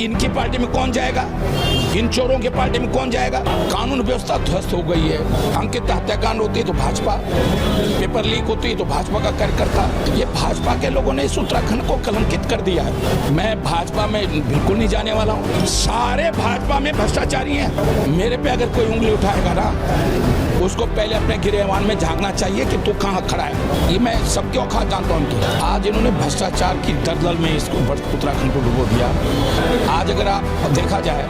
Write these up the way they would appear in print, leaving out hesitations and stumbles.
इनकी पार्टी में कौन जाएगा, इन चोरों की पार्टी में कौन जाएगा। कानून व्यवस्था ध्वस्त हो गई है। अंकित हत्याकांड होती है तो भाजपा, पेपर लीक होती है तो भाजपा का कार्यकर्ता। ये भाजपा के लोगों ने इस उत्तराखंड को कलंकित कर दिया है। मैं भाजपा में बिल्कुल नहीं जाने वाला हूँ। सारे भाजपा में भ्रष्टाचारी हैं। मेरे पे अगर कोई उंगली उठाएगा ना, उसको पहले अपने गिरेबान में झांकना चाहिए कि तू कहाँ खड़ा है। ये मैं सबके औकात जानता हूँ कि आज इन्होंने भ्रष्टाचार की दलदल में इसको उत्तराखंड को डुबो दिया। आज अगर आप देखा जाए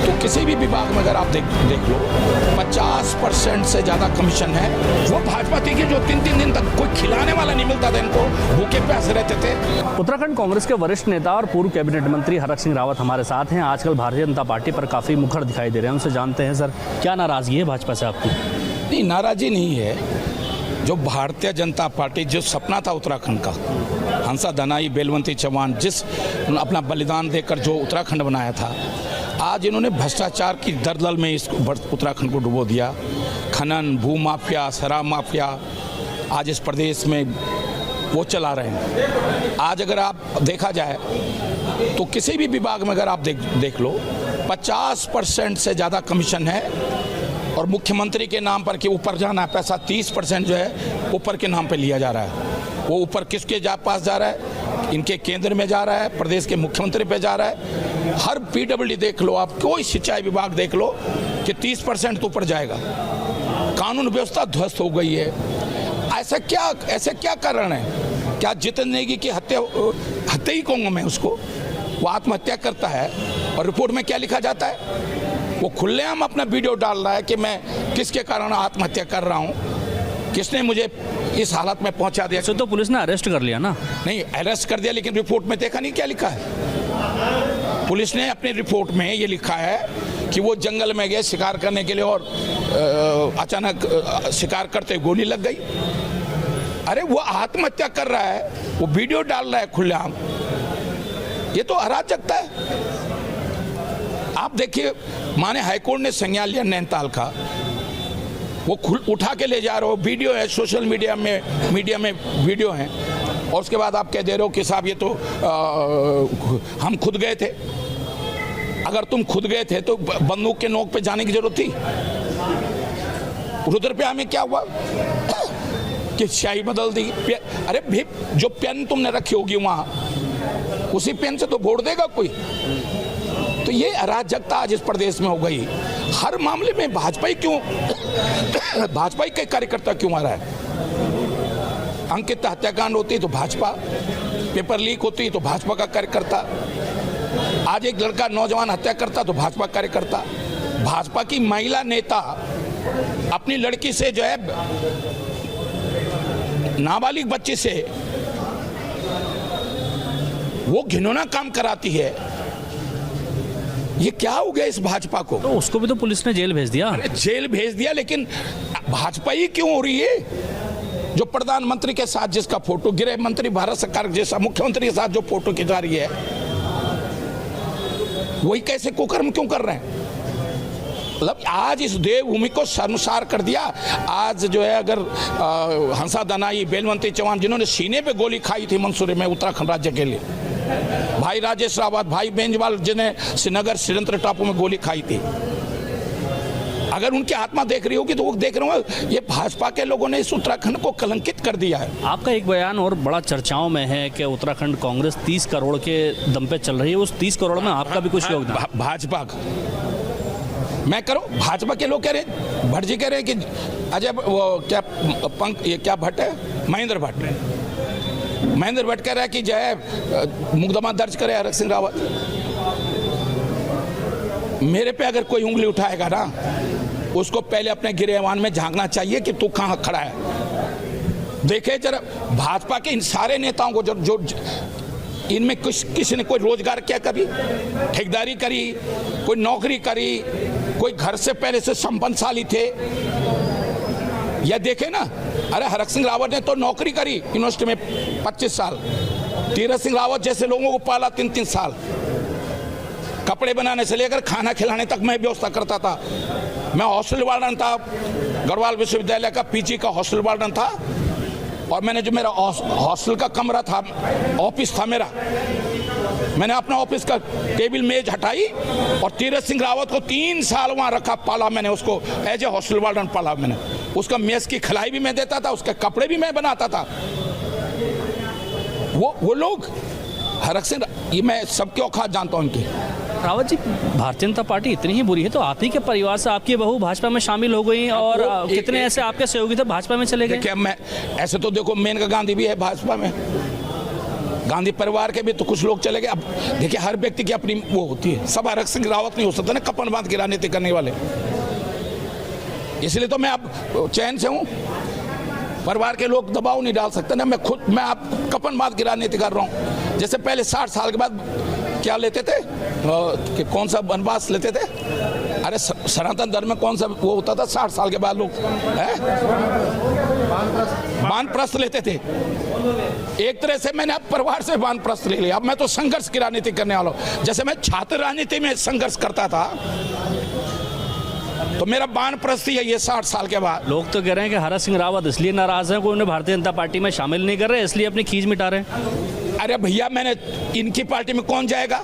तो किसी भी विभाग में अगर आप देख लो 50% से ज्यादा कमीशन है। वो भाजपा थी कि जो 3-3 दिन तक कोई खिलाने वाला नहीं मिलता था, इनको भूखे प्यासे रहते थे। उत्तराखंड कांग्रेस के वरिष्ठ नेता और पूर्व कैबिनेट मंत्री हरक सिंह रावत हमारे साथ हैं। आजकल भारतीय जनता पार्टी पर काफी मुखर दिखाई दे रहे हैं, उनसे जानते हैं सर क्या नाराजगी है भाजपा से आपकी। नहीं, नाराजी नहीं है। जो भारतीय जनता पार्टी जो सपना था उत्तराखंड का, हंसा दनाई बेलवंती चौहान जिस अपना बलिदान देकर जो उत्तराखंड बनाया था, आज इन्होंने भ्रष्टाचार की दलदल में इस उत्तराखंड को डुबो दिया। खनन, भू माफिया, शराब माफिया आज इस प्रदेश में वो चला रहे हैं। आज अगर आप देखा जाए तो किसी भी विभाग में अगर आप देख लो 50% से ज़्यादा कमीशन है। और मुख्यमंत्री के नाम पर कि ऊपर जाना है पैसा, 30% जो है ऊपर के नाम पे लिया जा रहा है। वो ऊपर किसके पास जा रहा है? इनके केंद्र में जा रहा है, प्रदेश के मुख्यमंत्री पे जा रहा है। हर PWD देख लो आप, कोई सिंचाई विभाग देख लो कि 30% तो ऊपर जाएगा। कानून व्यवस्था ध्वस्त हो गई है। ऐसे क्या कारण है? क्या जितेंद्र नेगी की हत्या ही कहूँगा मैं उसको, वो आत्महत्या करता है और रिपोर्ट में क्या लिखा जाता है? वो खुलेआम अपना वीडियो डाल रहा है कि मैं किसके कारण आत्महत्या कर रहा हूँ, किसने मुझे इस हालत में पहुंचा दिया। तो पुलिस ने अरेस्ट कर लिया ना? नहीं, अरेस्ट कर दिया, लेकिन रिपोर्ट में देखा नहीं क्या लिखा है। पुलिस ने अपनी रिपोर्ट में ये लिखा है कि वो जंगल में गए शिकार करने के लिए और अचानक शिकार करते गोली लग गई। अरे वो आत्महत्या कर रहा है, वो वीडियो डाल रहा है खुलेआम। ये तो अराजकता है। आप देखिए, माने हाईकोर्ट ने संज्ञान लिया नैनीताल का, वो उठा के ले जा रहे हो, वीडियो है सोशल मीडिया में वीडियो है। और उसके बाद आप कह दे रहे हो कि साहब ये तो हम खुद गए थे। अगर तुम खुद गए थे तो बंदूक के नोक पे जाने की जरूरत थी? रुद्रप्रयाग में क्या हुआ कि स्याही बदल दी। अरे भी जो पेन तुमने रखी होगी वहां, उसी पेन से तो वोट देगा कोई? तो ये अराजकता आज इस प्रदेश में हो गई। हर मामले में भाजपा के कार्यकर्ता क्यों आ रहा है? अंकित हत्याकांड होती है तो भाजपा, पेपर लीक होती है तो भाजपा का कार्यकर्ता। आज एक लड़का नौजवान हत्या करता तो भाजपा कार्यकर्ता। भाजपा की महिला नेता अपनी लड़की से जो है, नाबालिग बच्ची से वो घिनौना काम कराती है। ये क्या हो गया इस भाजपा को? तो उसको भी तो पुलिस ने जेल भेज दिया। अरे जेल भेज दिया, लेकिन भाजपा ही क्यों हो रही है? जो प्रधानमंत्री के साथ जिसका फोटो, गृह मंत्री भारत सरकार जैसा मुख्यमंत्री के साथ जो फोटो खिंचा रही है, वही कैसे कुकर्म क्यों कर रहे हैं? मतलब आज इस देवभूमि को शर्मसार कर दिया। आज जो है, अगर हंसा दनाई बेलवंती चौहान जिन्होंने सीने पे गोली खाई थी मंसूरी में उत्तराखंड राज्य के लिए, भाई राजेश रावत, भाई बेंजवाल जिन्हें श्रीनगर श्रीरंत्र टापू में गोली खाई थी, अगर उनकी आत्मा देख रही होगी तो वो देख रहे होंगे ये भाजपा के लोगों ने इस उत्तराखंड को कलंकित कर दिया है। आपका एक बयान और बड़ा चर्चाओं में है कि उत्तराखंड कांग्रेस 30 करोड़ के दम पे चल रही है। उस 30 करोड़ में आपका भी कुछ योगदान? भाजपा का मैं करो, भाजपा के लोग कह रहे, भट्ट जी कह रहे हैं कि अजय वो क्या भट्ट है, महेंद्र भट्ट कह रहा है कि जो है मुकदमा दर्ज करे हरक सिंह रावत। मेरे पे अगर कोई उंगली उठाएगा ना, उसको पहले अपने गिरेबान में झांकना चाहिए कि तू कहाँ खड़ा है। देखे जरा भाजपा के इन सारे नेताओं को जो इनमें किसी ने कोई रोजगार किया, कभी ठेकेदारी करी, कोई नौकरी करी, कोई घर से पहले से संपन्नशाली थे? या देखे ना, अरे हरक सिंह रावत ने तो नौकरी करी यूनिवर्सिटी में 25 साल, तीरथ सिंह रावत जैसे लोगों को पाला 3-3 साल, कपड़े बनाने से लेकर खाना खिलाने तक मैं व्यवस्था करता था। मैं हॉस्टल वार्डन था, गढ़वाल विश्वविद्यालय का PG का हॉस्टल वार्डन था। और मैंने जो मेरा हॉस्टल का कमरा था, ऑफिस था मेरा, मैंने अपना ऑफिस का टेबल मेज हटाई और तीरथ सिंह रावत को 3 साल वहाँ रखा, पाला मैंने उसको, एज ए हॉस्टल वार्डन पाला मैंने। उसका मेस की खिलाई भी मैं देता था, उसके कपड़े भी मैं बनाता था। वो लोग हरक सिंह, ये मैं सबके औकात जानता हूँ उनकी। रावत जी, भारतीय जनता पार्टी इतनी ही बुरी है तो आप ही के परिवार से आपकी बहू भाजपा में शामिल हो गई और कितने ऐसे आपके सहयोगी थे भाजपा में चले गए? क्या मैं ऐसे तो देखो, मेनका गांधी भी है भाजपा में, गांधी परिवार के भी तो कुछ लोग चले गए। अब देखिए, हर व्यक्ति की अपनी वो होती है, सब हरक सिंह रावत नहीं हो सकता ना, कपन बांध की राजनीति करने वाले। इसलिए तो मैं अब चैन से हूँ, परिवार के लोग दबाव नहीं डाल सकते ना। मैं आप कपन बांध की राजनीति कर रहा हूँ। जैसे पहले 60 साल के बाद क्या लेते थे, कि कौन सा वनवास लेते थे, अरे सनातन धर्म में कौन सा वो होता था, 60 साल के बाद लोग वानप्रस्थ लेते थे। एक तरह से मैंने अब परिवार से वानप्रस्थ ले लिया। अब मैं तो संघर्ष की राजनीति करने वाला हूँ। जैसे मैं छात्र राजनीति में संघर्ष करता था, तो मेरा वानप्रस्थी है ये 60 साल के बाद। लोग तो कह रहे हैं कि हरक सिंह रावत इसलिए नाराज हैं कि उन्हें भारतीय जनता पार्टी में शामिल नहीं कर रहे, इसलिए अपनी खींच मिटा रहे हैं। अरे भैया, मैंने इनकी पार्टी में कौन जाएगा,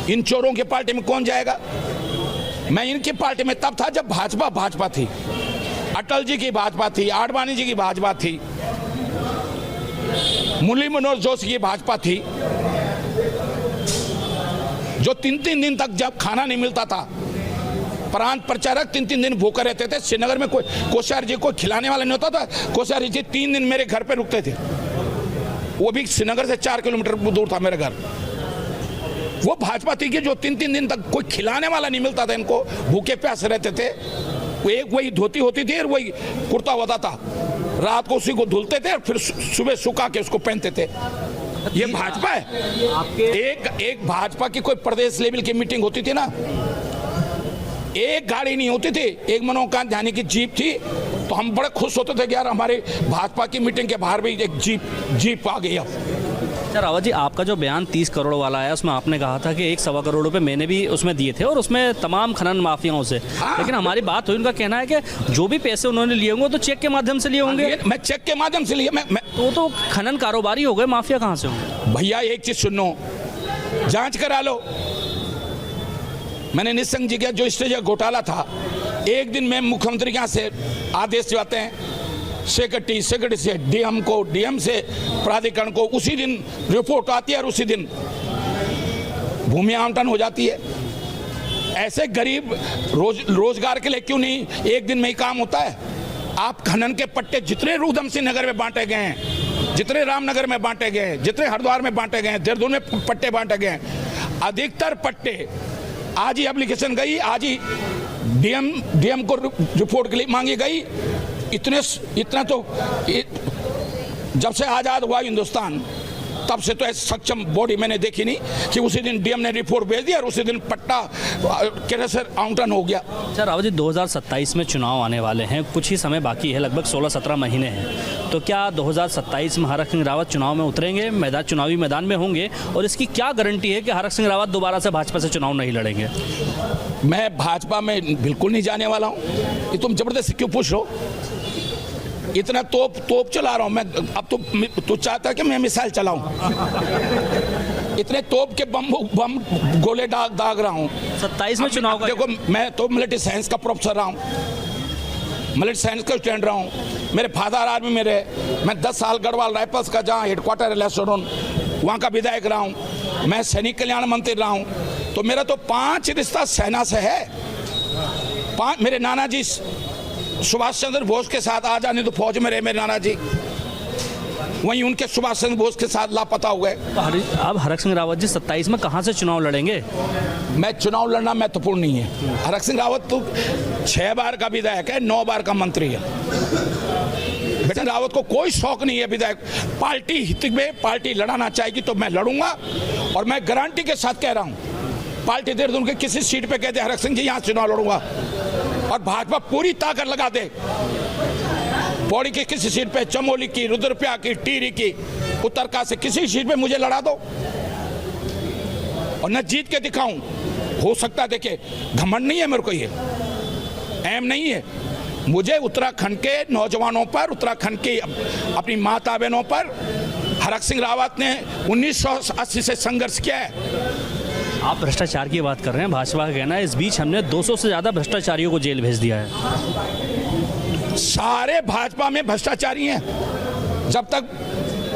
इन चोरों की पार्टी में कौन जाएगा? मैं इनकी पार्टी में तब था जब भाजपा थी, अटल जी की भाजपा थी, आडवाणी जी की भाजपा थी, मुरली मनोहर जोशी की भाजपा थी, जो 3-3 दिन तक जब खाना नहीं मिलता था, प्रांत प्रचारक 3-3 दिन भूखे रहते थे। श्रीनगर में कोई कोश्यारी जी को खिलाने वाला नहीं होता था। कोश्यारी जी 3 दिन मेरे घर पे रुकते थे, वो भी श्रीनगर से 4 किलोमीटर दूर था मेरा घर। वो भाजपा थी कि जो 3-3 दिन तक कोई खिलाने वाला नहीं मिलता था, इनको भूखे प्यासे रहते थे। वो एक वही धोती होती थी और वही कुर्ता होता था, रात को उसी को धुलते थे और फिर सुबह सुखा के उसको पहनते थे। ये भाजपा है। एक भाजपा की कोई प्रदेश लेवल की मीटिंग होती थी ना, एक गाड़ी नहीं होती थी, एक मनोकांत जाने की जीप थी, तो हम बड़े खुश होते थे कि यार हमारे भाजपा की मीटिंग के बाहर भी एक जीप आ गई। अच्छा रावत जी, आपका जो बयान 30 करोड़ वाला है, उसमें आपने कहा था कि 1-1.25 करोड़ रुपए मैंने भी उसमें दिए थे और उसमें तमाम खनन माफियाओं से। हाँ। लेकिन हमारी बात हुई, उनका कहना है कि जो भी पैसे उन्होंने लिए होंगे तो चेक के माध्यम से लिए होंगे। मैं चेक के माध्यम से लिया। मैं तो खनन कारोबारी हो गए, माफिया कहाँ से होंगे? भैया एक चीज सुनो, जांच करा लो। मैंने निशंक जी का जो स्टेज घोटाला था, एक दिन में मुख्यमंत्री के यहाँ से आदेश जाते हैं, सेक्रेटरी से डीएम को, डीएम से प्राधिकरण को, उसी दिन रिपोर्ट आती है और उसी दिन भूमि आवंटन हो जाती है। ऐसे गरीब रोजगार के लिए क्यों नहीं एक दिन में ही काम होता है? आप खनन के पट्टे जितने उधम सिंह नगर में बांटे गए हैं, जितने रामनगर में बांटे गए हैं, जितने हरिद्वार में बांटे गए हैं, देहरादून में पट्टे बांटे गए हैं, अधिकतर पट्टे आज ही एप्लीकेशन गई, आज ही डीएम को रिपोर्ट के लिए मांगी गई। इतना तो जब से आज़ाद हुआ हिंदुस्तान, तब से तो ऐसे सक्षम बॉडी मैंने देखी नहीं कि उसी दिन डीएम ने रिपोर्ट भेज दिया और उसी दिन पट्टा कैसे आवंटन हो गया। अच्छा रावत जी, 2027 में चुनाव आने वाले हैं, कुछ ही समय बाकी है, लगभग 16-17 महीने हैं। तो क्या 2027 में हरक सिंह रावत चुनाव में उतरेंगे, चुनावी मैदान में होंगे, और इसकी क्या गारंटी है कि हरक सिंह रावत दोबारा से भाजपा से चुनाव नहीं लड़ेंगे? मैं भाजपा में बिल्कुल नहीं जाने वाला हूँ। ये तुम जबरदस्ती क्यों पूछ रहे हो? इतना तोप चला रहा हूं मैं। अब तू चाहता है कि मैं मिसाइल चलाऊं? इतने तोप के बम गोले दाग रहा हूं। 27 में चुनाव का देखो, मैं तो मिलिट्री साइंस का प्रोफेसर रहा हूं, मिलिट्री साइंस का स्टूडेंट रहा हूं। मेरे फादर आर्मी में रहे। मैं 10 साल गढ़वाल राइफल्स का जहाँ हेडक्वार्टर है लेफ्टिनेंट, वहाँ का विधायक रहा हूँ। मैं सैनिक कल्याण मंत्री रहा हूँ। तो मेरा तो 5 रिश्ता सेना से है। 5 मेरे नाना जी सुभाष चंद्र बोस के साथ आजादी तो फौज में रहे मेरे नाना जी, वहीं उनके सुभाष चंद्र बोस के साथ लापता हुए। अब हरक सिंह रावत जी 27 में कहां से चुनाव लड़ेंगे? मैं चुनाव लड़ना महत्वपूर्ण नहीं है। हरक सिंह रावत तो 6 बार का विधायक है, 9 बार का मंत्री है। बेटा, रावत को कोई शौक नहीं है विधायक। पार्टी हित में पार्टी लड़ाना चाहेगी तो मैं लड़ूंगा, और मैं गारंटी के साथ कह रहा हूँ, पार्टी देहरादून के किसी सीट पे कहते हरक सिंह जी यहाँ चुनाव लड़ूंगा, और भाजपा पूरी ताकत लगा दे, पौड़ी की किसी सीट पे, चमोली की, रुद्रप्रयाग की, टिहरी की, उत्तरकाशी किसी सीट पे मुझे लड़ा दो और न जीत के दिखाऊं। हो सकता है, देखिए घमंड नहीं है मेरे को, ये एम नहीं है मुझे। उत्तराखंड के नौजवानों पर, उत्तराखंड की अपनी माता बहनों पर हरक सिंह रावत ने 1980 से संघर्ष किया है। आप भ्रष्टाचार की बात कर रहे हैं, भाजपा का कहना है इस बीच हमने 200 से ज़्यादा भ्रष्टाचारियों को जेल भेज दिया है। सारे भाजपा में भ्रष्टाचारी हैं। जब तक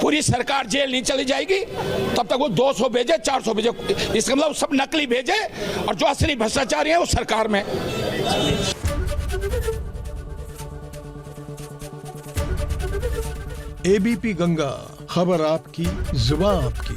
पूरी सरकार जेल नहीं चली जाएगी तब तक वो 200 भेजे, 400 भेजे, इसका मतलब सब नकली भेजे, और जो असली भ्रष्टाचारी हैं वो सरकार में। एबीपी गंगा, खबर आपकी, जुबान आपकी।